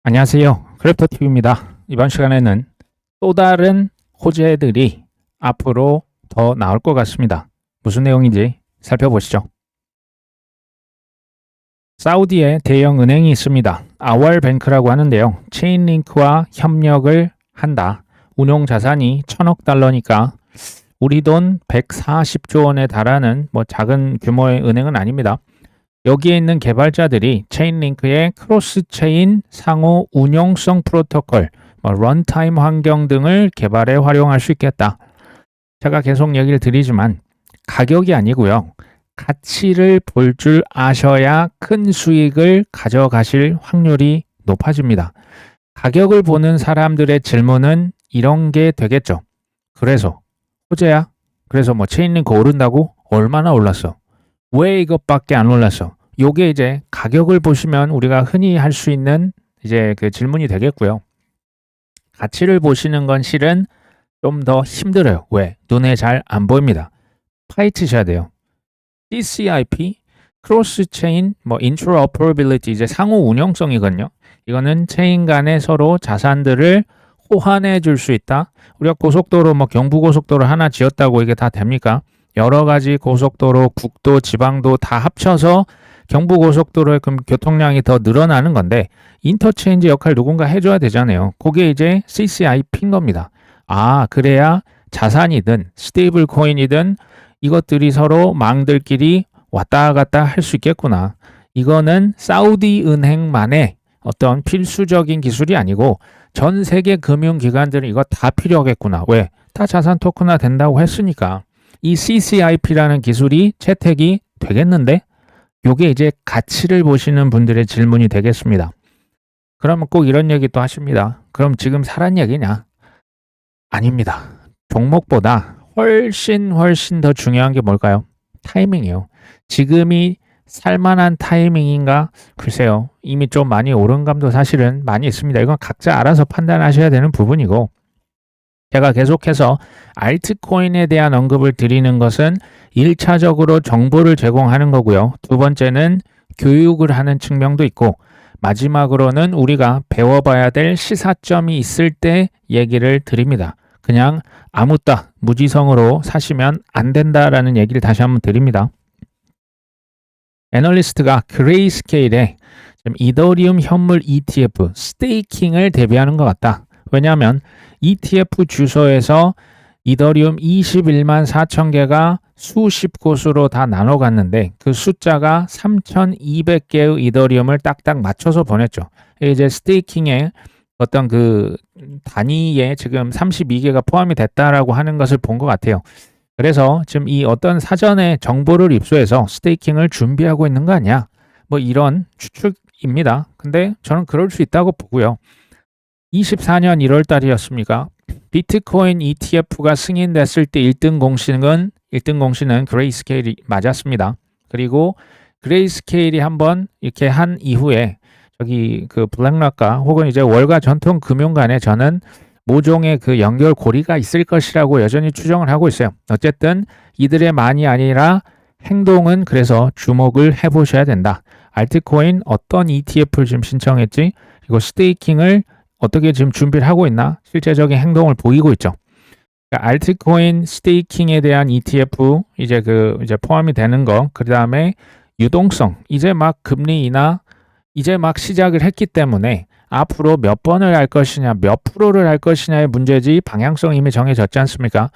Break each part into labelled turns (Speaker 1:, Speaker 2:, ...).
Speaker 1: 안녕하세요. 크립토TV입니다. 이번 시간에는 또 다른 호재들이 앞으로 더 나올 것 같습니다. 무슨 내용인지 살펴보시죠. 사우디에 대형 은행이 있습니다. 아왈뱅크라고 하는데요. 체인링크와 협력을 한다. 운용 자산이 1000억 달러니까 우리 돈 140조 원에 달하는 작은 규모의 은행은 아닙니다. 여기에 있는 개발자들이 체인링크의 크로스체인 상호 운용성 프로토콜, 런타임 환경 등을 개발해 활용할 수 있겠다. 제가 계속 얘기를 드리지만 가격이 아니고요. 가치를 볼 줄 아셔야 큰 수익을 가져가실 확률이 높아집니다. 가격을 보는 사람들의 질문은 이런 게 되겠죠. 그래서 호재야? 그래서 체인링크 오른다고? 얼마나 올랐어? 왜 이것밖에 안 올랐어? 요게 이제 가격을 보시면 우리가 흔히 할 수 있는 이제 그 질문이 되겠고요. 가치를 보시는 건 실은 좀 더 힘들어요. 왜? 눈에 잘 안 보입니다. 파헤치셔야 돼요. CCIP, 크로스 체인, interoperability 이제 상호 운용성이거든요. 이거는 체인 간에 서로 자산들을 호환해 줄 수 있다. 우리가 고속도로 경부고속도로 하나 지었다고 이게 다 됩니까? 여러 가지 고속도로, 국도, 지방도 다 합쳐서 경부고속도로의 교통량이 더 늘어나는 건데 인터체인지 역할 누군가 해줘야 되잖아요. 그게 이제 CCIP인 겁니다. 그래야 자산이든 스테이블 코인이든 이것들이 서로 망들끼리 왔다 갔다 할 수 있겠구나. 이거는 사우디 은행만의 어떤 필수적인 기술이 아니고 전 세계 금융기관들은 이거 다 필요하겠구나. 왜? 다 자산 토큰화 된다고 했으니까. 이 CCIP라는 기술이 채택이 되겠는데? 요게 이제 가치를 보시는 분들의 질문이 되겠습니다. 그러면 꼭 이런 얘기 또 하십니다. 그럼 지금 사란 얘기냐? 아닙니다. 종목보다 훨씬 더 중요한 게 뭘까요? 타이밍이요. 지금이 살만한 타이밍인가? 글쎄요. 이미 좀 많이 오른 감도 사실은 많이 있습니다. 이건 각자 알아서 판단하셔야 되는 부분이고 제가 계속해서 알트코인에 대한 언급을 드리는 것은 1차적으로 정보를 제공하는 거고요. 두 번째는 교육을 하는 측면도 있고 마지막으로는 우리가 배워봐야 될 시사점이 있을 때 얘기를 드립니다. 그냥 아무따 무지성으로 사시면 안 된다라는 얘기를 다시 한번 드립니다. 애널리스트가 그레이스케일에 이더리움 현물 ETF 스테이킹을 대비하는 것 같다. 왜냐하면 ETF 주소에서 이더리움 21만 4천 개가 수십 곳으로 다 나눠 갔는데 그 숫자가 3,200개의 이더리움을 딱딱 맞춰서 보냈죠. 이제 스테이킹의 어떤 그 단위에 지금 32개가 포함이 됐다라고 하는 것을 본 것 같아요. 그래서 지금 이 어떤 사전에 정보를 입수해서 스테이킹을 준비하고 있는 거 아니야? 이런 추측입니다. 근데 저는 그럴 수 있다고 보고요. 24년 1월 달이었습니까? 비트코인 ETF가 승인됐을 때 1등 공신은 그레이스케일이 맞았습니다. 그리고 그레이스케일이 한번 이렇게 한 이후에 저기 그 블랙락과 혹은 이제 월가 전통 금융간에 저는 모종의 그 연결고리가 있을 것이라고 여전히 추정을 하고 있어요. 어쨌든 이들의 만이 아니라 행동은 그래서 주목을 해보셔야 된다. 알트코인 어떤 ETF를 지금 신청했지? 그리고 스테이킹을 어떻게 지금 준비를 하고 있나? 실제적인 행동을 보이고 있죠. 그러니까 알트코인 스테이킹에 대한 ETF 이제 포함이 되는 거, 그 다음에 유동성, 이제 막 금리 인하, 이제 막 시작을 했기 때문에 앞으로 몇 번을 할 것이냐, 몇 프로를 할 것이냐의 문제지 방향성이 이미 정해졌지 않습니까?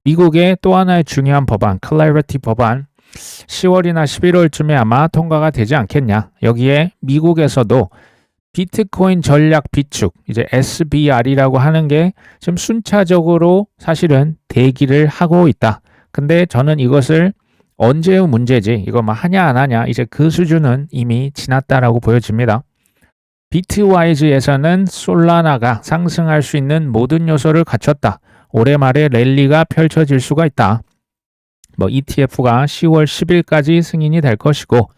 Speaker 1: 미국의 또 하나의 중요한 법안, 클래리티 법안, 10월이나 11월쯤에 아마 통과가 되지 않겠냐. 여기에 미국에서도 비트코인 전략 비축, 이제 SBR이라고 하는 게 지금 순차적으로 사실은 대기를 하고 있다. 근데 저는 이것을 언제의 문제지, 이거 하냐 안 하냐, 이제 그 수준은 이미 지났다라고 보여집니다. 비트와이즈에서는 솔라나가 상승할 수 있는 모든 요소를 갖췄다. 올해 말에 랠리가 펼쳐질 수가 있다. ETF가 10월 10일까지 승인이 될 것이고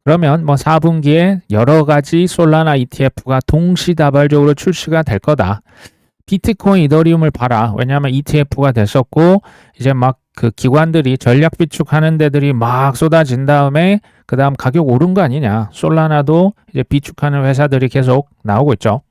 Speaker 1: 그러면 4분기에 여러 가지 솔라나 ETF가 동시다발적으로 출시가 될 거다. 비트코인 이더리움을 봐라. 왜냐하면 ETF가 됐었고 이제 그 기관들이 전략 비축하는 데들이 막 쏟아진 다음에 그 다음 가격 오른 거 아니냐. 솔라나도 이제 비축하는 회사들이 계속 나오고 있죠.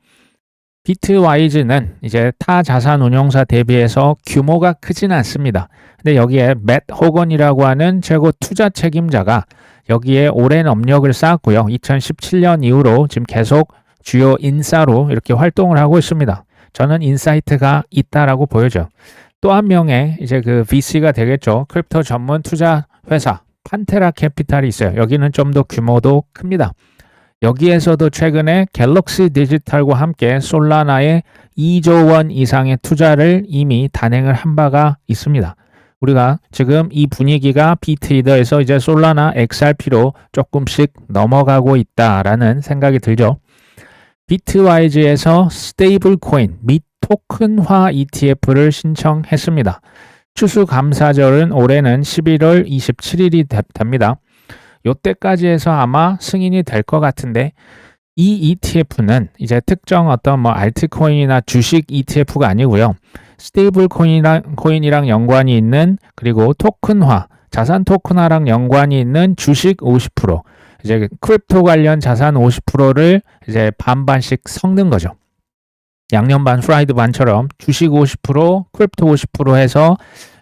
Speaker 1: 비트와이즈는 이제 타 자산 운용사 대비해서 규모가 크진 않습니다. 근데 여기에 맷 호건이라고 하는 최고 투자 책임자가 여기에 오랜 업력을 쌓았고요. 2017년 이후로 지금 계속 주요 인사로 이렇게 활동을 하고 있습니다. 저는 인사이트가 있다라고 보여져요. 또 한 명의 이제 그 VC가 되겠죠. 크립토 전문 투자 회사 판테라 캐피탈이 있어요. 여기는 좀 더 규모도 큽니다. 여기에서도 최근에 갤럭시 디지털과 함께 솔라나에 2조 원 이상의 투자를 이미 단행을 한 바가 있습니다. 우리가 지금 이 분위기가 비트이더에서 이제 솔라나 XRP로 조금씩 넘어가고 있다라는 생각이 들죠. 비트와이즈에서 스테이블 코인 및 토큰화 ETF를 신청했습니다. 추수감사절은 올해는 11월 27일이 됩니다. 요때까지 해서 아마 승인이 될 것 같은데 이 ETF는 이제 특정 어떤 뭐 알트코인이나 주식 ETF가 아니고요. 스테이블 코인이랑 연관이 있는 그리고 토큰화, 자산 토큰화랑 연관이 있는 주식 50%, 이제 크립토 관련 자산 50%를 이제 반반씩 섞는 거죠. 양념 반, 프라이드 반처럼 주식 50%, 크립토 50% 해서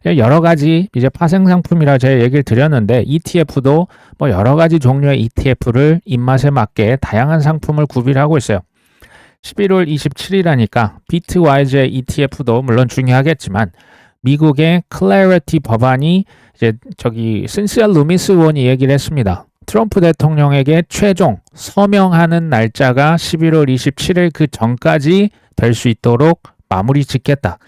Speaker 1: 여러 가지 이제 파생 상품이라 제가 얘기를 드렸는데 ETF도 뭐 여러 가지 종류의 ETF를 입맛에 맞게 다양한 상품을 구비를 하고 있어요. 11월 27일이니까 비트와이즈의 ETF도 물론 중요하겠지만 미국의 클래리티 법안이 이제 저기 신시아 루미스 의원이 얘기를 했습니다. 트럼프 대통령에게 최종 서명하는 날짜가 11월 27일 그 전까지 될 수 있도록 마무리 짓겠다.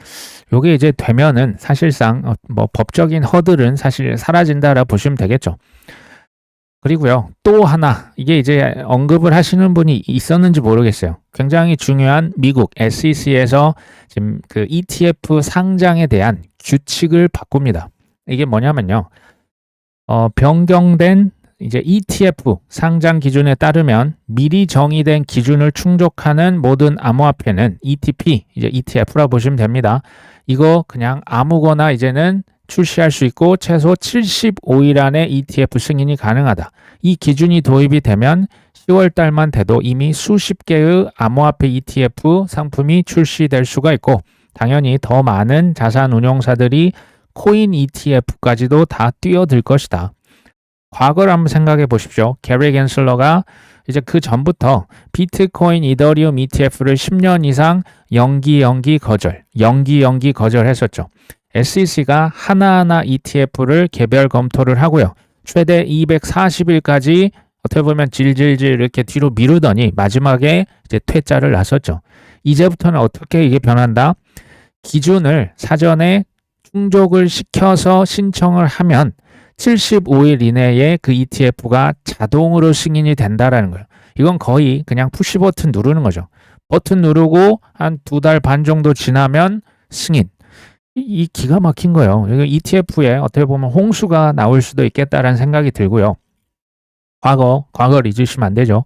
Speaker 1: 요게 이제 되면은 사실상 뭐 법적인 허들은 사실 사라진다라 보시면 되겠죠. 그리고요, 또 하나, 이게 이제 언급을 하시는 분이 있었는지 모르겠어요. 굉장히 중요한 미국 SEC에서 지금 그 ETF 상장에 대한 규칙을 바꿉니다. 이게 뭐냐면요, 변경된 이제 ETF 상장 기준에 따르면 미리 정의된 기준을 충족하는 모든 암호화폐는 ETP, 이제 ETF라 보시면 됩니다. 이거 그냥 아무거나 이제는 출시할 수 있고 최소 75일 안에 ETF 승인이 가능하다. 이 기준이 도입이 되면 10월 달만 돼도 이미 수십 개의 암호화폐 ETF 상품이 출시될 수가 있고 당연히 더 많은 자산 운용사들이 코인 ETF까지도 다 뛰어들 것이다. 과거를 한번 생각해 보십시오. 게리 겐슬러가 이제 그 전부터 비트코인, 이더리움 ETF를 10년 이상 연기 거절했었죠. SEC가 하나하나 ETF를 개별 검토를 하고요. 최대 240일까지 어떻게 보면 질질질 이렇게 뒤로 미루더니 마지막에 이제 퇴짜를 나섰죠. 이제부터는 어떻게 이게 변한다? 기준을 사전에 충족을 시켜서 신청을 하면 75일 이내에 그 ETF가 자동으로 승인이 된다라는 거예요. 이건 거의 그냥 푸시 버튼 누르는 거죠. 버튼 누르고 한 2달 반 정도 지나면 승인. 이 기가 막힌 거예요. ETF에 어떻게 보면 홍수가 나올 수도 있겠다라는 생각이 들고요. 과거를 잊으시면 안 되죠.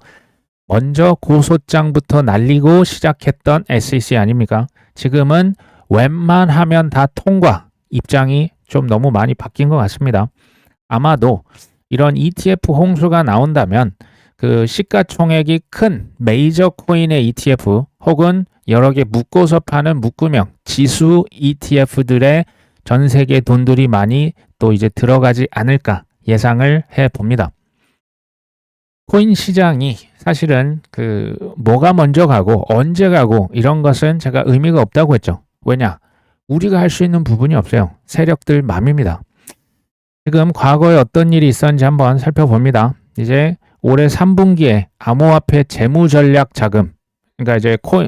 Speaker 1: 먼저 고소장부터 날리고 시작했던 SEC 아닙니까? 지금은 웬만하면 다 통과 입장이 좀 너무 많이 바뀐 것 같습니다. 아마도 이런 ETF 홍수가 나온다면 그 시가총액이 큰 메이저 코인의 ETF 혹은 여러 개 묶어서 파는 묶음형 지수 ETF들의 전 세계 돈들이 많이 또 이제 들어가지 않을까 예상을 해 봅니다. 코인 시장이 사실은 그 뭐가 먼저 가고 언제 가고 이런 것은 제가 의미가 없다고 했죠. 왜냐? 우리가 할 수 있는 부분이 없어요. 세력들 맘입니다. 지금 과거에 어떤 일이 있었는지 한번 살펴봅니다. 이제 올해 3분기에 암호화폐 재무전략 자금, 그러니까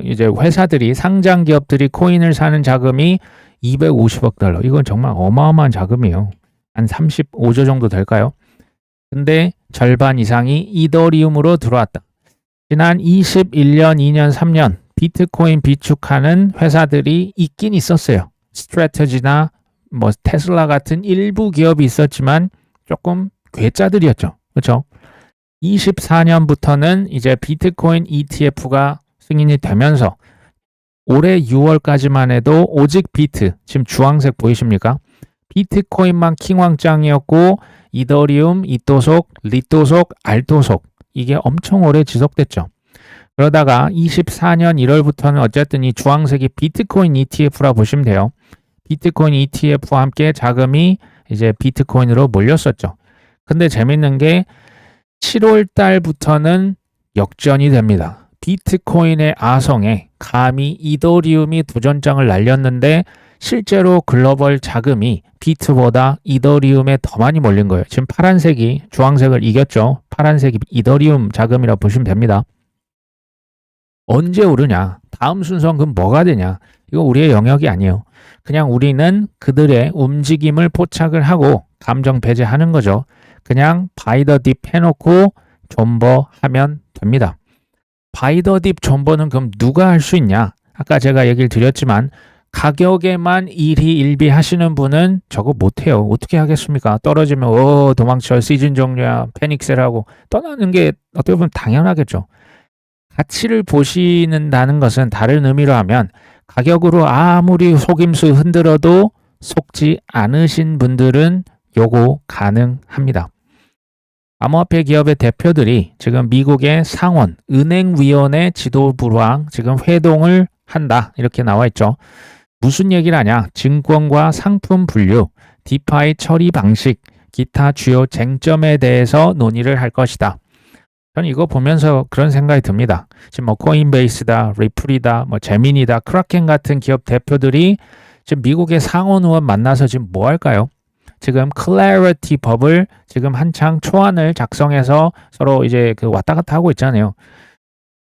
Speaker 1: 이제 회사들이 상장 기업들이 코인을 사는 자금이 250억 달러. 이건 정말 어마어마한 자금이에요. 한 35조 정도 될까요? 근데 절반 이상이 이더리움으로 들어왔다. 지난 21년, 2년, 3년 비트코인 비축하는 회사들이 있긴 있었어요. 스트래터지나 뭐 테슬라 같은 일부 기업이 있었지만 조금 괴짜들이었죠. 그렇죠? 24년부터는 이제 비트코인 ETF가 승인이 되면서 올해 6월까지만 해도 오직 비트, 지금 주황색 보이십니까? 비트코인만 킹왕짱이었고 이더리움, 이토속, 리토속, 알토속 이게 엄청 오래 지속됐죠. 그러다가 24년 1월부터는 어쨌든 이 주황색이 비트코인 ETF라 보시면 돼요. 비트코인 ETF와 함께 자금이 이제 비트코인으로 몰렸었죠. 근데 재밌는 게 7월 달부터는 역전이 됩니다. 비트코인의 아성에 감히 이더리움이 도전장을 날렸는데 실제로 글로벌 자금이 비트보다 이더리움에 더 많이 몰린 거예요. 지금 파란색이 주황색을 이겼죠. 파란색이 이더리움 자금이라고 보시면 됩니다. 언제 오르냐? 다음 순서는 그럼 뭐가 되냐? 이거 우리의 영역이 아니에요. 그냥 우리는 그들의 움직임을 포착을 하고 감정 배제하는 거죠. 그냥 바이 더 딥 해놓고 존버하면 됩니다. 바이 더 딥 존버는 그럼 누가 할 수 있냐? 아까 제가 얘기를 드렸지만 가격에만 일희 하시는 분은 저거 못해요. 어떻게 하겠습니까? 떨어지면 도망쳐 시즌 종료야 패닉셀하고 떠나는 게 어떻게 보면 당연하겠죠. 가치를 보시는다는 것은 다른 의미로 하면 가격으로 아무리 속임수 흔들어도 속지 않으신 분들은 요거 가능합니다. 암호화폐 기업의 대표들이 지금 미국의 상원 은행위원회 지도부랑 지금 회동을 한다 이렇게 나와 있죠. 무슨 얘기를 하냐? 증권과 상품 분류, 디파이 처리 방식, 기타 주요 쟁점에 대해서 논의를 할 것이다. 저는 이거 보면서 그런 생각이 듭니다. 지금 뭐 코인베이스다, 리플이다, 뭐 제민이다, 크라켄 같은 기업 대표들이 지금 미국의 상원 의원 만나서 지금 뭐 할까요? 지금 클래리티 법을 지금 한창 초안을 작성해서 서로 이제 그 왔다 갔다 하고 있잖아요.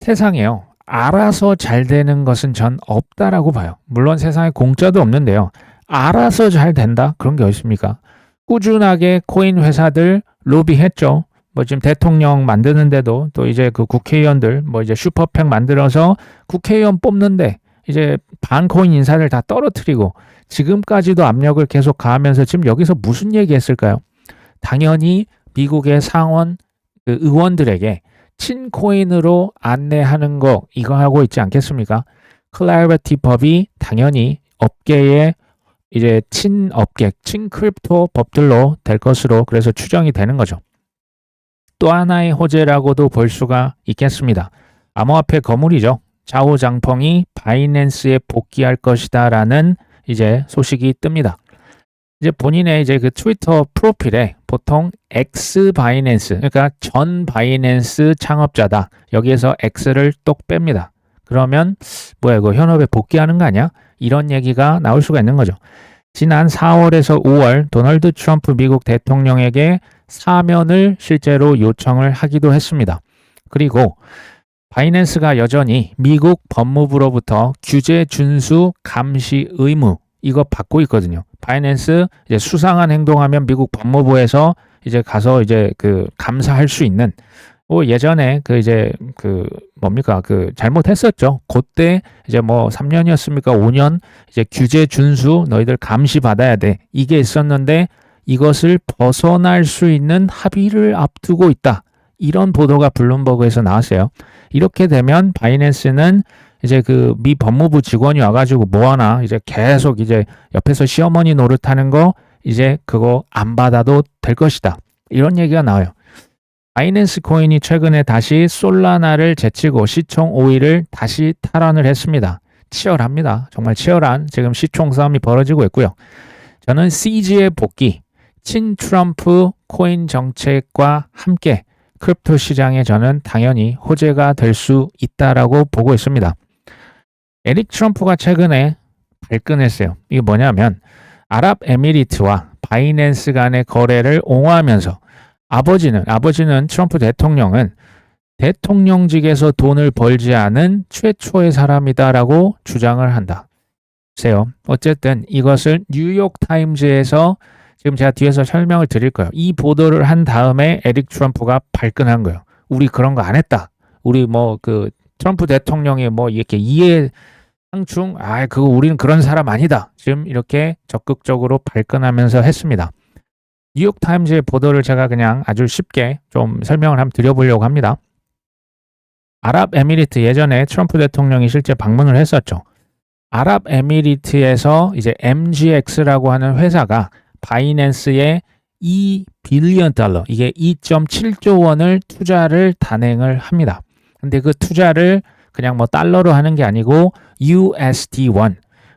Speaker 1: 세상에요. 알아서 잘 되는 것은 전 없다라고 봐요. 물론 세상에 공짜도 없는데요. 알아서 잘 된다? 그런 게 어디 있습니까? 꾸준하게 코인 회사들 로비했죠. 뭐 지금 대통령 만드는데도 또 이제 그 국회의원들 뭐 이제 슈퍼팩 만들어서 국회의원 뽑는데 이제 반코인 인사를 다 떨어뜨리고 지금까지도 압력을 계속 가하면서 지금 여기서 무슨 얘기 했을까요? 당연히 미국의 상원 그 의원들에게 친코인으로 안내하는 거 이거 하고 있지 않겠습니까? 클래리티 법이 당연히 업계의 이제 친업계, 친크립토 법들로 될 것으로 그래서 추정이 되는 거죠. 또 하나의 호재라고도 볼 수가 있겠습니다. 암호화폐 거물이죠. 자오장펑이 바이낸스에 복귀할 것이다라는 이제 소식이 뜹니다. 이제 본인의 이제 그 트위터 프로필에 보통 X 바이낸스, 그러니까 전 바이낸스 창업자다. 여기에서 X를 똑 뺍니다. 그러면 뭐야 이거 현업에 복귀하는 거 아니야? 이런 얘기가 나올 수가 있는 거죠. 지난 4월에서 5월 도널드 트럼프 미국 대통령에게 사면을 실제로 요청을 하기도 했습니다. 그리고 바이낸스가 여전히 미국 법무부로부터 규제 준수 감시 의무 이거 받고 있거든요. 바이낸스 이제 수상한 행동하면 미국 법무부에서 이제 가서 이제 그 감사할 수 있는 예전에 그 이제 그 뭡니까 그 잘못했었죠. 그때 이제 뭐 3년이었습니까? 5년 이제 규제 준수 너희들 감시 받아야 돼. 이게 있었는데 이것을 벗어날 수 있는 합의를 앞두고 있다. 이런 보도가 블룸버그에서 나왔어요. 이렇게 되면 바이낸스는 이제 그 미 법무부 직원이 와가지고 뭐하나 이제 계속 이제 옆에서 시어머니 노릇하는 거 이제 그거 안 받아도 될 것이다. 이런 얘기가 나와요. 바이낸스 코인이 최근에 다시 솔라나를 제치고 시총 5위를 다시 탈환을 했습니다. 치열합니다. 정말 치열한 지금 시총 싸움이 벌어지고 있고요. 저는 CG의 복귀, 친트럼프 코인 정책과 함께 크립토 시장에 저는 당연히 호재가 될 수 있다라고 보고 있습니다. 에릭 트럼프가 최근에 발끈했어요. 이게 뭐냐면 아랍에미리트와 바이낸스 간의 거래를 옹호하면서 아버지는 트럼프 대통령은 대통령직에서 돈을 벌지 않은 최초의 사람이다라고 주장을 한다. 보세요. 어쨌든 이것을 뉴욕타임즈에서 지금 제가 뒤에서 설명을 드릴 거예요. 이 보도를 한 다음에 에릭 트럼프가 발끈한 거예요. 우리 그런 거 안 했다. 우리 뭐 그 트럼프 대통령이 뭐 이렇게 이해 상충, 그거 우리는 그런 사람 아니다. 지금 이렇게 적극적으로 발끈하면서 했습니다. 뉴욕타임즈의 보도를 제가 그냥 아주 쉽게 좀 설명을 한번 드려보려고 합니다. 아랍에미리트 예전에 트럼프 대통령이 실제 방문을 했었죠. 아랍에미리트에서 이제 MGX라고 하는 회사가 바이낸스에 2 빌리언 달러, 이게 2.7조 원을 투자를 단행을 합니다. 근데 그 투자를 그냥 뭐 달러로 하는 게 아니고 USD1,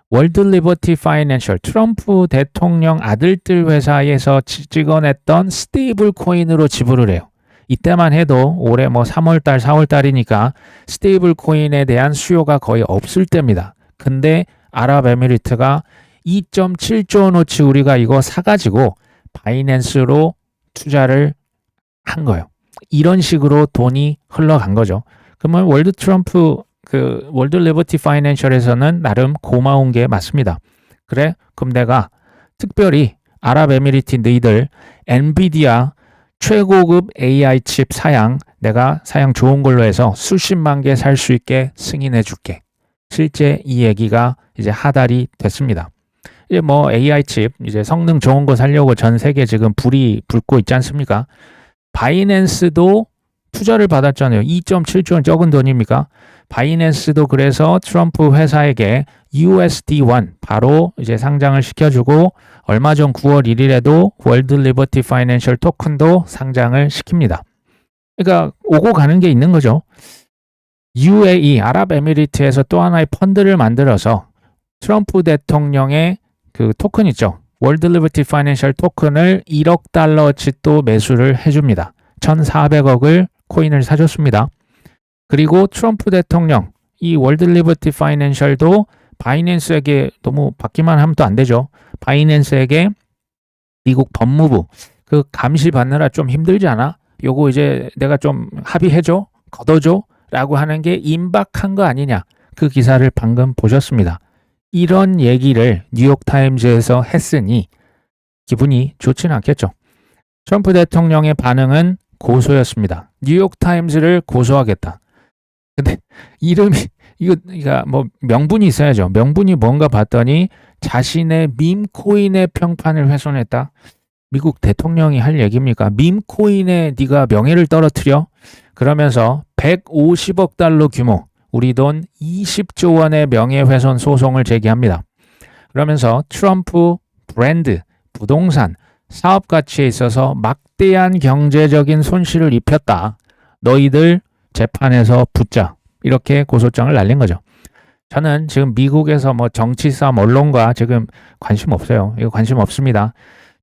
Speaker 1: 월드 리버티 파이낸셜, 트럼프 대통령 아들들 회사에서 찍어냈던 스테이블 코인으로 지불을 해요. 이때만 해도 올해 뭐 3월달, 4월달이니까 스테이블 코인에 대한 수요가 거의 없을 때입니다. 근데 아랍에미리트가 2.7조 원어치 우리가 이거 사가지고 바이낸스로 투자를 한 거예요. 이런 식으로 돈이 흘러간 거죠. 그러면 월드 리버티 파이낸셜에서는 나름 고마운 게 맞습니다. 그래? 그럼 내가 특별히 아랍에미리트 너희들 엔비디아 최고급 AI 칩 내가 사양 좋은 걸로 해서 수십만 개 살 수 있게 승인해 줄게. 실제 이 얘기가 이제 하달이 됐습니다. 이제 뭐 AI 칩 이제 성능 좋은 거 살려고 전 세계 지금 불이 불고 있지 않습니까? 바이낸스도 투자를 받았잖아요. 2.7조 원 적은 돈입니까? 바이낸스도 그래서 트럼프 회사에게 USD1 바로 이제 상장을 시켜주고 얼마 전 9월 1일에도 월드 리버티 파이낸셜 토큰도 상장을 시킵니다. 그러니까 오고 가는 게 있는 거죠. UAE 아랍에미리트에서 또 하나의 펀드를 만들어서 트럼프 대통령의 그 토큰 있죠. 월드 리버티 파이낸셜 토큰을 1억 달러치 또 매수를 해줍니다. 1,400억을 코인을 사줬습니다. 그리고 트럼프 대통령 이 월드 리버티 파이낸셜도 바이낸스에게 너무 받기만 하면 또 안 되죠. 바이낸스에게 미국 법무부 그 감시 받느라 좀 힘들지 않아? 요거 이제 내가 좀 합의해줘? 걷어줘? 라고 하는 게 임박한 거 아니냐? 그 기사를 방금 보셨습니다. 이런 얘기를 뉴욕타임즈에서 했으니 기분이 좋지는 않겠죠. 트럼프 대통령의 반응은 고소였습니다. 뉴욕타임즈를 고소하겠다. 근데 이름이 이거 뭐 명분이 있어야죠. 명분이 뭔가 봤더니 자신의 밈코인의 평판을 훼손했다. 미국 대통령이 할 얘기입니까? 밈코인에 네가 명예를 떨어뜨려? 그러면서 150억 달러 규모, 우리 돈 20조 원의 명예훼손 소송을 제기합니다. 그러면서 트럼프 브랜드, 부동산, 사업 가치에 있어서 막대한 경제적인 손실을 입혔다. 너희들 재판에서 붙자. 이렇게 고소장을 날린 거죠. 저는 지금 미국에서 뭐 정치 싸움, 언론과 지금 관심 없어요. 이거 관심 없습니다.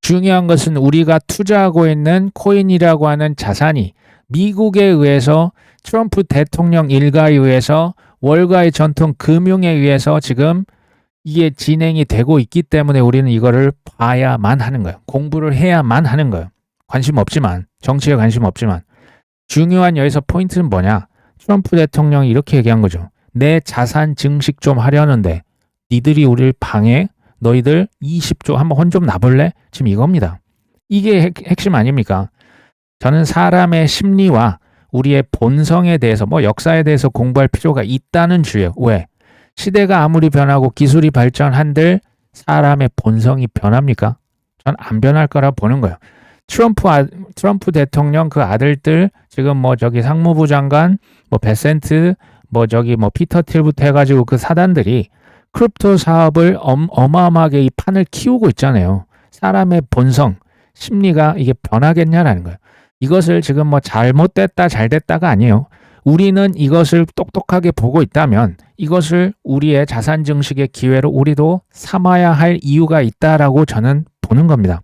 Speaker 1: 중요한 것은 우리가 투자하고 있는 코인이라고 하는 자산이 미국에 의해서 트럼프 대통령 일가에 의해서 월가의 전통 금융에 의해서 지금 이게 진행이 되고 있기 때문에 우리는 이거를 봐야만 하는 거예요. 공부를 해야만 하는 거예요. 관심 없지만, 정치에 관심 없지만. 중요한 여기서 포인트는 뭐냐? 트럼프 대통령이 이렇게 얘기한 거죠. 내 자산 증식 좀 하려는데 니들이 우리를 방해? 너희들 20조 한번 혼 좀 나볼래? 지금 이겁니다. 이게 핵심 아닙니까? 저는 사람의 심리와 우리의 본성에 대해서 뭐 역사에 대해서 공부할 필요가 있다는 주예요. 왜? 시대가 아무리 변하고 기술이 발전한들 사람의 본성이 변합니까? 전 안 변할 거라 보는 거예요. 트럼프 대통령 그 아들들 지금 뭐 저기 상무부 장관 뭐 베센트 뭐 저기 뭐 피터 틸부터 해가지고 그 사단들이 크립토 사업을 어마어마하게 이 판을 키우고 있잖아요. 사람의 본성, 심리가 이게 변하겠냐라는 거예요. 이것을 지금 뭐 잘못됐다 잘됐다가 아니에요. 우리는 이것을 똑똑하게 보고 있다면 이것을 우리의 자산 증식의 기회로 우리도 삼아야 할 이유가 있다라고 저는 보는 겁니다.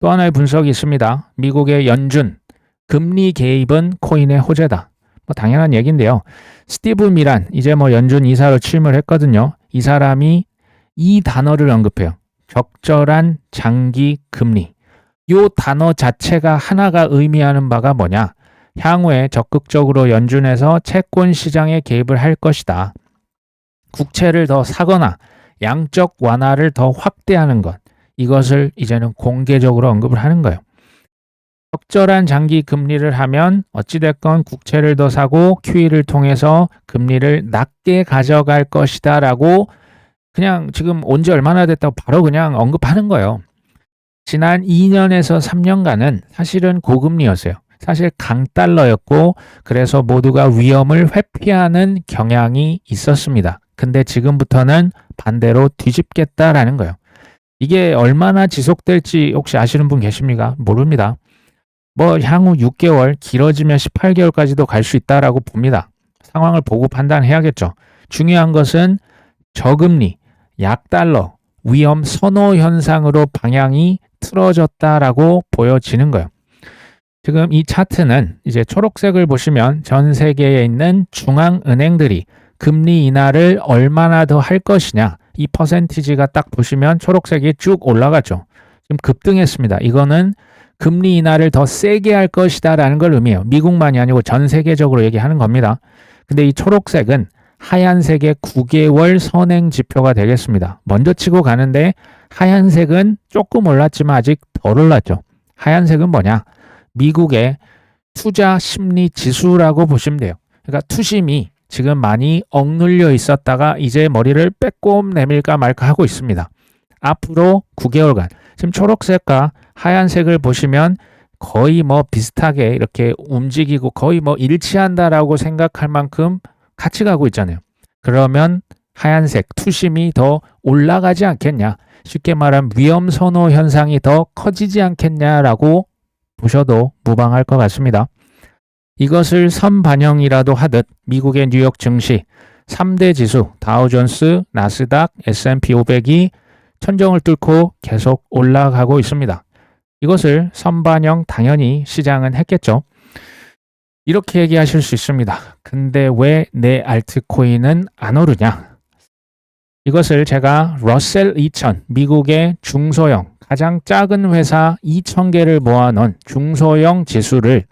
Speaker 1: 또 하나의 분석이 있습니다. 미국의 연준, 금리 개입은 코인의 호재다. 뭐 당연한 얘기인데요. 스티브 미란, 이제 뭐 연준 이사로 취임을 했거든요. 이 사람이 이 단어를 언급해요. 적절한 장기 금리. 이 단어 자체가 하나가 의미하는 바가 뭐냐? 향후에 적극적으로 연준에서 채권 시장에 개입을 할 것이다. 국채를 더 사거나 양적 완화를 더 확대하는 것. 이것을 이제는 공개적으로 언급을 하는 거예요. 적절한 장기 금리를 하면 어찌됐건 국채를 더 사고 QE를 통해서 금리를 낮게 가져갈 것이다 라고 그냥 지금 온 지 얼마나 됐다고 바로 그냥 언급하는 거예요. 지난 2년에서 3년간은 사실은 고금리였어요. 사실 강달러였고 그래서 모두가 위험을 회피하는 경향이 있었습니다. 근데 지금부터는 반대로 뒤집겠다라는 거예요. 이게 얼마나 지속될지 혹시 아시는 분 계십니까? 모릅니다. 뭐 향후 6개월, 길어지면 18개월까지도 갈 수 있다라고 봅니다. 상황을 보고 판단해야겠죠. 중요한 것은 저금리, 약달러, 위험 선호 현상으로 방향이 틀어졌다라고 보여지는 거예요. 지금 이 차트는 이제 초록색을 보시면 전 세계에 있는 중앙은행들이 금리 인하를 얼마나 더 할 것이냐, 이 퍼센티지가 딱 보시면 초록색이 쭉 올라갔죠. 지금 급등했습니다. 이거는 금리 인하를 더 세게 할 것이다 라는 걸 의미해요. 미국만이 아니고 전 세계적으로 얘기하는 겁니다. 근데 이 초록색은 하얀색의 9개월 선행 지표가 되겠습니다. 먼저 치고 가는데 하얀색은 조금 올랐지만 아직 덜 올랐죠. 하얀색은 뭐냐? 미국의 투자 심리 지수라고 보시면 돼요. 그러니까 투심이 지금 많이 억눌려 있었다가 이제 머리를 빼꼼 내밀까 말까 하고 있습니다. 앞으로 9개월간 지금 초록색과 하얀색을 보시면 거의 뭐 비슷하게 이렇게 움직이고 거의 뭐 일치한다라고 생각할 만큼 같이 가고 있잖아요. 그러면 하얀색 투심이 더 올라가지 않겠냐, 쉽게 말하면 위험 선호 현상이 더 커지지 않겠냐라고 보셔도 무방할 것 같습니다. 이것을 선반영이라도 하듯 미국의 뉴욕 증시 3대 지수 다우존스, 나스닥, S&P 500이 천정을 뚫고 계속 올라가고 있습니다. 이것을 선반영 당연히 시장은 했겠죠. 이렇게 얘기하실 수 있습니다. 근데 왜 내 알트코인은 안 오르냐? 이것을 제가 러셀 2000, 미국의 중소형, 가장 작은 회사 2000개를 모아놓은 중소형 지수를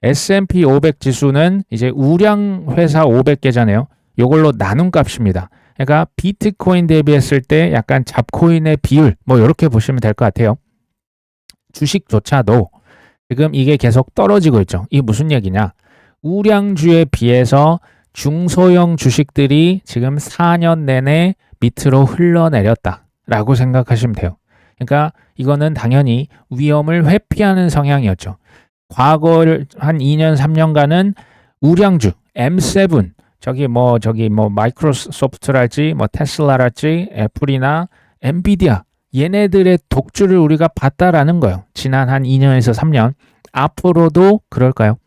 Speaker 1: S&P 500 지수는 이제 우량 회사 500개잖아요. 이걸로 나눈 값입니다. 그러니까 비트코인 대비했을 때 약간 잡코인의 비율 뭐 이렇게 보시면 될 것 같아요. 주식조차도 지금 이게 계속 떨어지고 있죠. 이게 무슨 얘기냐? 우량주에 비해서 중소형 주식들이 지금 4년 내내 밑으로 흘러내렸다라고 생각하시면 돼요. 그러니까 이거는 당연히 위험을 회피하는 성향이었죠. 과거를 한 2년, 3년간은 우량주, M7, 저기 뭐 마이크로소프트랄지 뭐 테슬라랄지 애플이나 엔비디아 얘네들의 독주를 우리가 봤다라는 거예요. 지난 한 2년에서 3년. 앞으로도 그럴까요?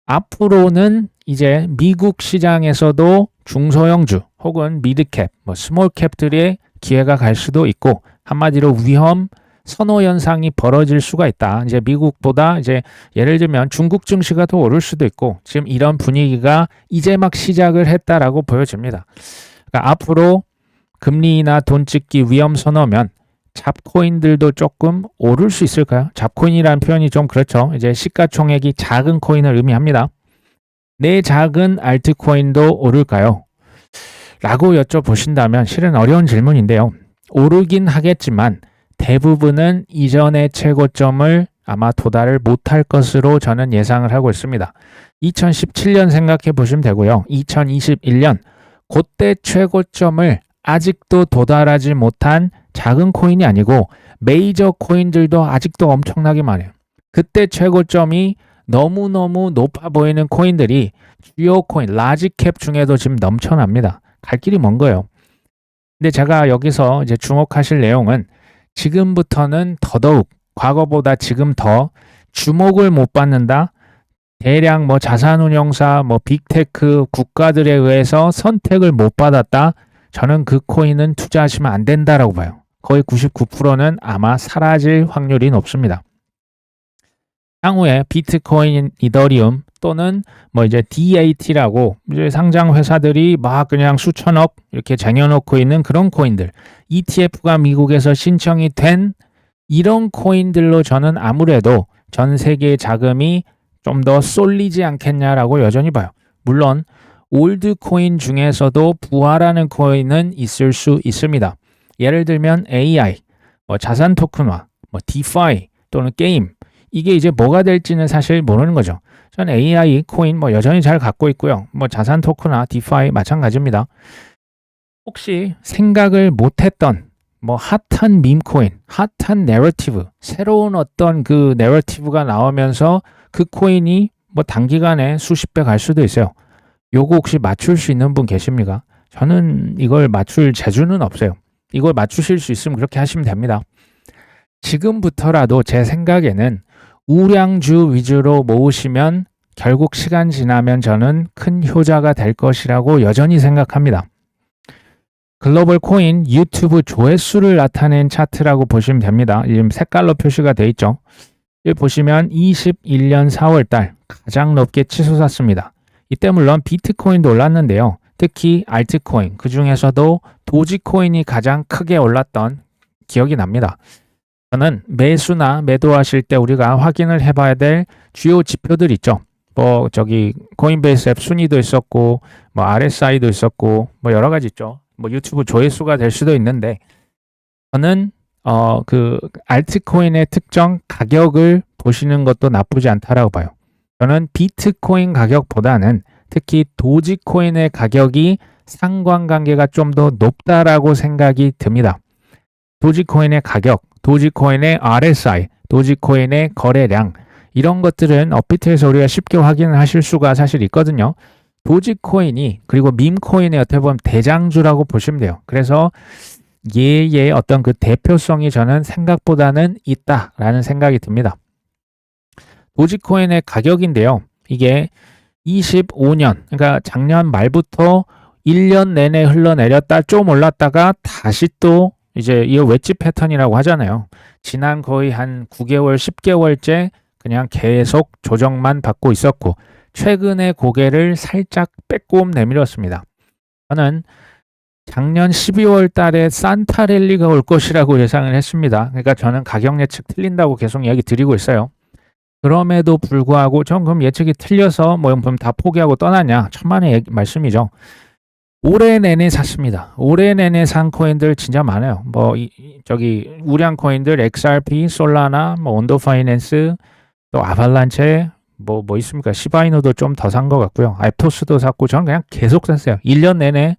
Speaker 1: 앞으로는 이제 미국 시장에서도 중소형주 혹은 미드캡, 뭐 스몰캡들의 기회가 갈 수도 있고, 한마디로 위험 선호 현상이 벌어질 수가 있다. 이제 미국보다 이제 예를 들면 중국 증시가 더 오를 수도 있고, 지금 이런 분위기가 이제 막 시작을 했다라고 보여집니다. 그러니까 앞으로 금리나 돈 찍기 위험 선호면 잡코인들도 조금 오를 수 있을까요? 잡코인이라는 표현이 좀 그렇죠. 이제 시가총액이 작은 코인을 의미합니다. 내 작은 알트코인도 오를까요? 라고 여쭤보신다면 실은 어려운 질문인데요. 오르긴 하겠지만 대부분은 이전의 최고점을 아마 도달을 못할 것으로 저는 예상을 하고 있습니다. 2017년 생각해 보시면 되고요. 2021년 그때 최고점을 아직도 도달하지 못한 작은 코인이 아니고 메이저 코인들도 아직도 엄청나게 많아요. 그때 최고점이 너무너무 높아 보이는 코인들이 주요 코인, 라지캡 중에도 지금 넘쳐납니다. 갈 길이 먼 거예요. 근데 제가 여기서 이제 주목하실 내용은 지금부터는 더더욱 과거보다 지금 더 주목을 못 받는다. 대량 뭐 자산운용사, 뭐 빅테크 국가들에 의해서 선택을 못 받았다. 저는 그 코인은 투자하시면 안 된다라고 봐요. 거의 99%는 아마 사라질 확률이 높습니다. 향후에 비트코인, 이더리움 또는 뭐 이제 DAT라고 이제 상장 회사들이 막 그냥 수천억 이렇게 쟁여놓고 있는 그런 코인들, ETF가 미국에서 신청이 된 이런 코인들로 저는 아무래도 전 세계의 자금이 좀 더 쏠리지 않겠냐라고 여전히 봐요. 물론 올드 코인 중에서도 부활하는 코인은 있을 수 있습니다. 예를 들면 AI, 뭐 자산 토큰화, 뭐 DeFi 또는 게임, 이게 이제 뭐가 될지는 사실 모르는 거죠. 전 AI 코인 뭐 여전히 잘 갖고 있고요. 뭐 자산 토큰화, DeFi 마찬가지입니다. 혹시 생각을 못했던 뭐 핫한 밈코인, 핫한 내러티브, 새로운 어떤 그 내러티브가 나오면서 그 코인이 뭐 단기간에 수십 배 갈 수도 있어요. 요거 혹시 맞출 수 있는 분 계십니까? 저는 이걸 맞출 재주는 없어요. 이걸 맞추실 수 있으면 그렇게 하시면 됩니다. 지금부터라도 제 생각에는 우량주 위주로 모으시면 결국 시간 지나면 저는 큰 효자가 될 것이라고 여전히 생각합니다. 글로벌 코인 유튜브 조회수를 나타낸 차트라고 보시면 됩니다. 지금 색깔로 표시가 되어 있죠. 여기 보시면 21년 4월 달 가장 높게 치솟았습니다. 이때 물론 비트코인도 올랐는데요. 특히 알트코인, 그 중에서도 도지코인이 가장 크게 올랐던 기억이 납니다. 저는 매수나 매도하실 때 우리가 확인을 해봐야 될 주요 지표들 있죠. 뭐 저기 코인베이스 앱 순위도 있었고, 뭐 RSI도 있었고, 뭐 여러 가지 있죠. 뭐 유튜브 조회수가 될 수도 있는데, 저는 그 알트코인의 특정 가격을 보시는 것도 나쁘지 않다라고 봐요. 저는 비트코인 가격보다는 특히 도지코인의 가격이 상관관계가 좀 더 높다라고 생각이 듭니다. 도지코인의 가격, 도지코인의 RSI, 도지코인의 거래량, 이런 것들은 업비트에서 우리가 쉽게 확인을 하실 수가 사실 있거든요. 도지코인이, 그리고 밈코인의 어떻게 보면 대장주라고 보시면 돼요. 그래서 얘의 어떤 그 대표성이 저는 생각보다는 있다라는 생각이 듭니다. 도지코인의 가격인데요. 이게 25년, 그러니까 작년 말부터 1년 내내 흘러내렸다 좀 올랐다가 다시 또 이제 이 웨지 패턴이라고 하잖아요. 지난 거의 한 9개월, 10개월째 그냥 계속 조정만 받고 있었고, 최근에 고개를 살짝 빼꼼 내밀었습니다. 저는 작년 12월 달에 산타랠리가 올 것이라고 예상을 했습니다. 그러니까 저는 가격 예측 틀린다고 계속 이야기 드리고 있어요. 그럼에도 불구하고 전 그럼 예측이 틀려서 뭐 그럼 다 포기하고 떠나냐? 천만의 말씀이죠. 올해 내내 샀습니다. 올해 내내 산 코인들 진짜 많아요. 뭐 저기 우량 코인들 XRP, 솔라나, 뭐 온도 파이낸스, 또 아발란체, 뭐 있습니까? 시바이노도 좀 더 산 것 같고요. 알토스도 샀고, 저는 그냥 계속 샀어요. 1년 내내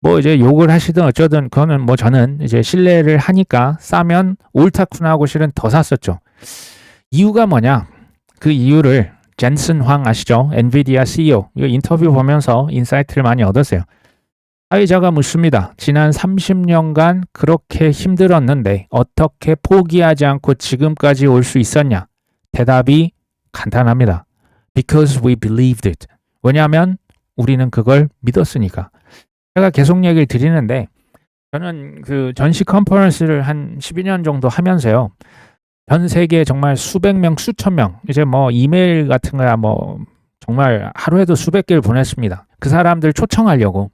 Speaker 1: 뭐 이제 욕을 하시든 어쩌든 그거는 뭐 저는 이제 신뢰를 하니까 싸면 옳다구나 하고 실은 더 샀었죠. 이유가 뭐냐? 그 이유를 젠슨 황 아시죠? 엔비디아 CEO. 이거 인터뷰 보면서 인사이트를 많이 얻었어요. 사회자가 묻습니다. 지난 30년간 그렇게 힘들었는데 어떻게 포기하지 않고 지금까지 올 수 있었냐? 대답이 간단합니다. Because we believed it. 왜냐하면 우리는 그걸 믿었으니까. 제가 계속 얘기를 드리는데, 저는 그 전시 컨퍼런스를 한 12년 정도 하면서요. 전 세계 정말 수백 명, 수천 명, 이제 뭐 이메일 같은 거야 뭐 정말 하루에도 수백 개를 보냈습니다. 그 사람들 초청하려고.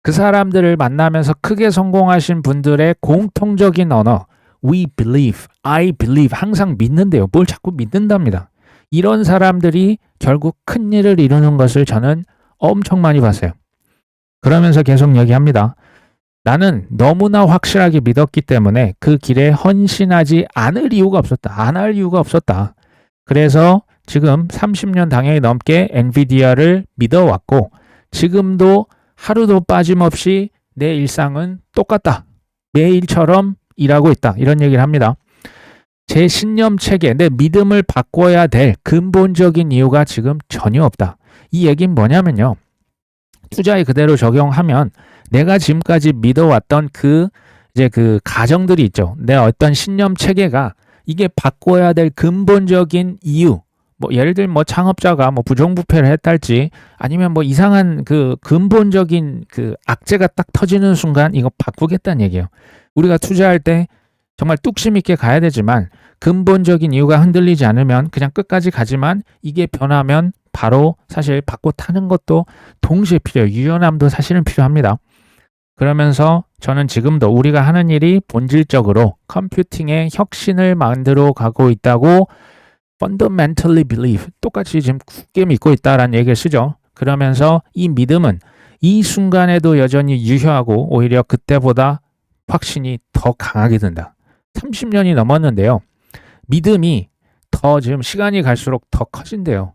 Speaker 1: 그 사람들을 만나면서 크게 성공하신 분들의 공통적인 언어, we believe, I believe, 항상 믿는데요. 뭘 자꾸 믿는답니다. 이런 사람들이 결국 큰 일을 이루는 것을 저는 엄청 많이 봤어요. 그러면서 계속 얘기합니다. 나는 너무나 확실하게 믿었기 때문에 그 길에 헌신하지 않을 이유가 없었다. 안 할 이유가 없었다. 그래서 지금 30년 당연히 넘게 엔비디아를 믿어왔고, 지금도 하루도 빠짐없이 내 일상은 똑같다. 매일처럼 일하고 있다. 이런 얘기를 합니다. 제 신념 체계, 내 믿음을 바꿔야 될 근본적인 이유가 지금 전혀 없다. 이 얘기는 뭐냐면요. 투자에 그대로 적용하면 내가 지금까지 믿어왔던 그 가정들이 있죠. 내 어떤 신념 체계가 이게 바꿔야 될 근본적인 이유, 뭐 예를 들면 뭐 창업자가 뭐 부정부패를 했달지, 아니면 뭐 이상한 그 근본적인 그 악재가 딱 터지는 순간 이거 바꾸겠다는 얘기예요. 우리가 투자할 때 정말 뚝심 있게 가야 되지만 근본적인 이유가 흔들리지 않으면 그냥 끝까지 가지만, 이게 변하면 바로 사실 바꿔 타는 것도 동시에 필요해요. 유연함도 사실은 필요합니다. 그러면서 저는 지금도 우리가 하는 일이 본질적으로 컴퓨팅의 혁신을 만들어 가고 있다고 fundamentally believe, 똑같이 지금 굳게 믿고 있다라는 얘기를 쓰죠. 그러면서 이 믿음은 이 순간에도 여전히 유효하고 오히려 그때보다 확신이 더 강하게 든다. 30년이 넘었는데요. 믿음이 더 지금 시간이 갈수록 더 커진대요.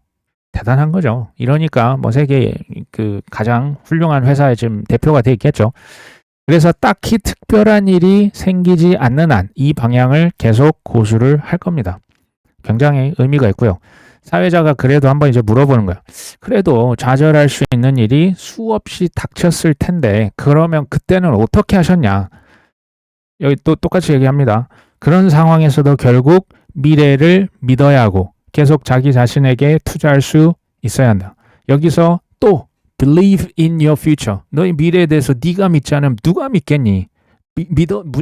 Speaker 1: 대단한 거죠. 이러니까 뭐 세계 그 가장 훌륭한 회사의 지금 대표가 돼 있겠죠. 그래서 딱히 특별한 일이 생기지 않는 한 이 방향을 계속 고수를 할 겁니다. 굉장히 의미가 있고요. 사회자가 그래도 한번 이제 물어보는 거예요. 그래도 좌절할 수 있는 일이 수없이 닥쳤을 텐데 그러면 그때는 어떻게 하셨냐? 여기 또 똑같이 얘기합니다. 그런 상황에서도 결국 미래를 믿어야 하고 계속 자기 자신에게 투자할 수 있어야 한다. 여기서 또 believe in your future. 너의 미래에 대해서 네가 믿지 않으면 누가 믿겠니?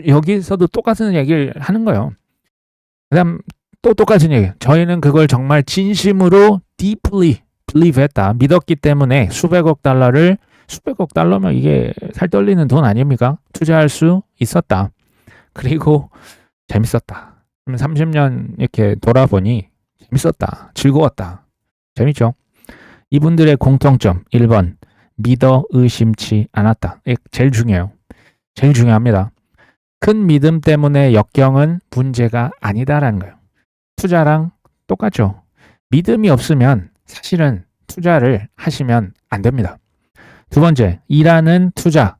Speaker 1: 여기서도 똑같은 얘기를 하는 거예요. 그다음 또 똑같은 얘기. 저희는 그걸 정말 진심으로 deeply believe 했다. 믿었기 때문에 수백억 달러면 이게 살 떨리는 돈 아닙니까? 투자할 수 있었다. 그리고 재밌었다. 30년 이렇게 돌아보니 재밌었다. 즐거웠다. 재밌죠? 이분들의 공통점 1번 믿어 의심치 않았다. 제일 중요해요. 제일 중요합니다. 큰 믿음 때문에 역경은 문제가 아니다라는 거예요. 투자랑 똑같죠. 믿음이 없으면 사실은 투자를 하시면 안 됩니다. 두 번째, 일하는 투자.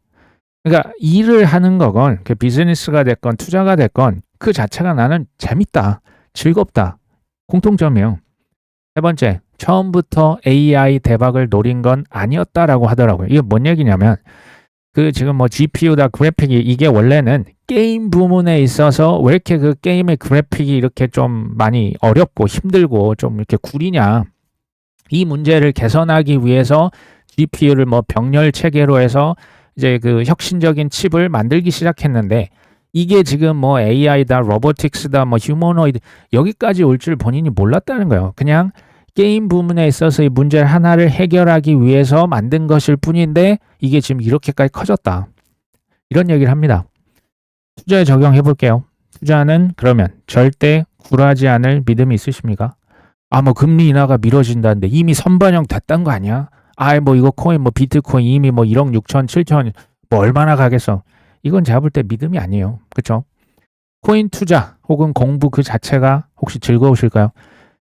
Speaker 1: 그러니까 일을 하는 거건 그 비즈니스가 됐건 투자가 됐건 그 자체가 나는 재밌다, 즐겁다. 공통점이에요. 세 번째, 처음부터 AI 대박을 노린 건 아니었다라고 하더라고요. 이게 뭔 얘기냐면 그 지금 뭐 GPU다 그래픽이 이게 원래는 게임 부문에 있어서 왜 이렇게 그 게임의 그래픽이 이렇게 좀 많이 어렵고 힘들고 좀 이렇게 구리냐. 이 문제를 개선하기 위해서 GPU를 뭐 병렬 체계로 해서 이제 그 혁신적인 칩을 만들기 시작했는데 이게 지금 뭐 AI다, 로보틱스다, 뭐 휴머노이드 여기까지 올 줄 본인이 몰랐다는 거예요. 그냥 게임 부문에 있어서 이 문제 하나를 해결하기 위해서 만든 것일 뿐인데 이게 지금 이렇게까지 커졌다. 이런 얘기를 합니다. 투자에 적용해 볼게요. 투자는 그러면 절대 굴하지 않을 믿음이 있으십니까? 아, 뭐 금리 인하가 미뤄진다는데 이미 선반영 됐단 거 아니야? 아, 뭐 이거 코인 뭐 비트코인 이미 뭐 1억 6천 7천 뭐 얼마나 가겠어? 이건 제가 볼 때 믿음이 아니에요. 그렇죠? 코인 투자 혹은 공부 그 자체가 혹시 즐거우실까요?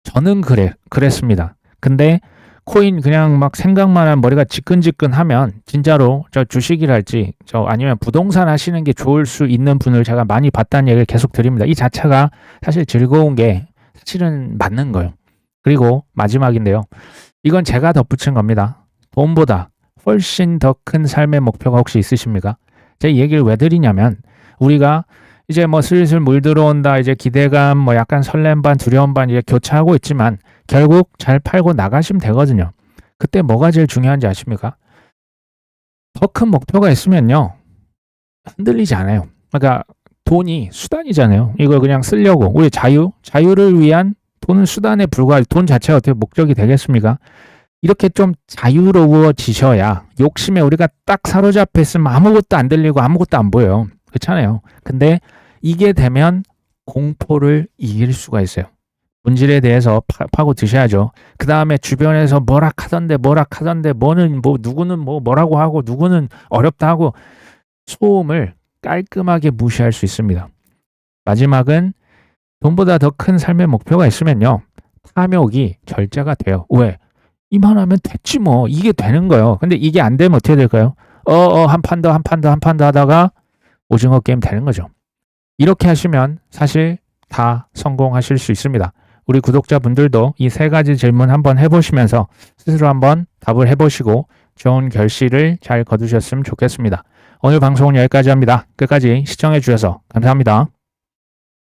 Speaker 1: 저는 그랬습니다. 근데 코인 그냥 막 생각만 하면 머리가 지끈지끈하면 진짜로 저 주식이랄지 저 아니면 부동산 하시는 게 좋을 수 있는 분을 제가 많이 봤다는 얘기를 계속 드립니다. 이 자체가 사실 즐거운 게 사실은 맞는 거예요. 그리고 마지막인데요. 이건 제가 덧붙인 겁니다. 돈보다 훨씬 더 큰 삶의 목표가 혹시 있으십니까? 제가 이 얘기를 왜 드리냐면 우리가 이제 뭐 슬슬 물 들어온다 이제 기대감 뭐 약간 설렘 반 두려움 반 이제 교차하고 있지만 결국 잘 팔고 나가시면 되거든요. 그때 뭐가 제일 중요한지 아십니까? 더 큰 목표가 있으면요 흔들리지 않아요. 그러니까 돈이 수단이잖아요. 이걸 그냥 쓰려고 우리 자유를 위한 돈은 수단에 불과할 돈 자체가 어떻게 목적이 되겠습니까? 이렇게 좀 자유로워지셔야 욕심에 우리가 딱 사로잡혀 있으면 아무것도 안 들리고 아무것도 안 보여요. 그렇잖아요. 근데 이게 되면 공포를 이길 수가 있어요. 본질에 대해서 파고 드셔야죠. 그 다음에 주변에서 뭐라 하던데 뭐는 뭐 누구는 뭐 뭐라고 하고 누구는 어렵다 하고 소음을 깔끔하게 무시할 수 있습니다. 마지막은 돈보다 더 큰 삶의 목표가 있으면요. 탐욕이 절제가 돼요. 왜? 이만하면 됐지 뭐. 이게 되는 거예요. 근데 이게 안 되면 어떻게 될까요? 한 판 더 하다가 오징어 게임 되는 거죠. 이렇게 하시면 사실 다 성공하실 수 있습니다. 우리 구독자분들도 이 세 가지 질문 한번 해보시면서 스스로 한번 답을 해보시고 좋은 결실을 잘 거두셨으면 좋겠습니다. 오늘 방송은 여기까지 합니다. 끝까지 시청해 주셔서 감사합니다.